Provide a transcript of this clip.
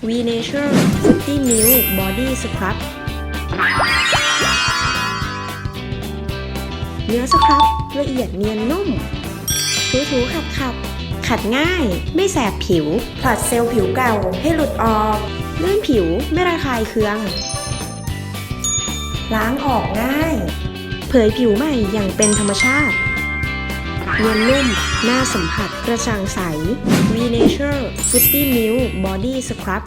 V Nature Fruity Milk Body Scrub เนื้อสครับละเอียดเนียนนุ่มถูๆขัดง่ายไม่แสบผิวผลัดเซลล์ผิวเก่าให้หลุดออกลื่นผิวไม่ระคายเคืองล้างออกง่ายเผยผิวใหม่อย่างเป็นธรรมชาติเนียนนุ่มน่าสัมผัสกระจ่างใส V Nature Fruity Milk Body Scrub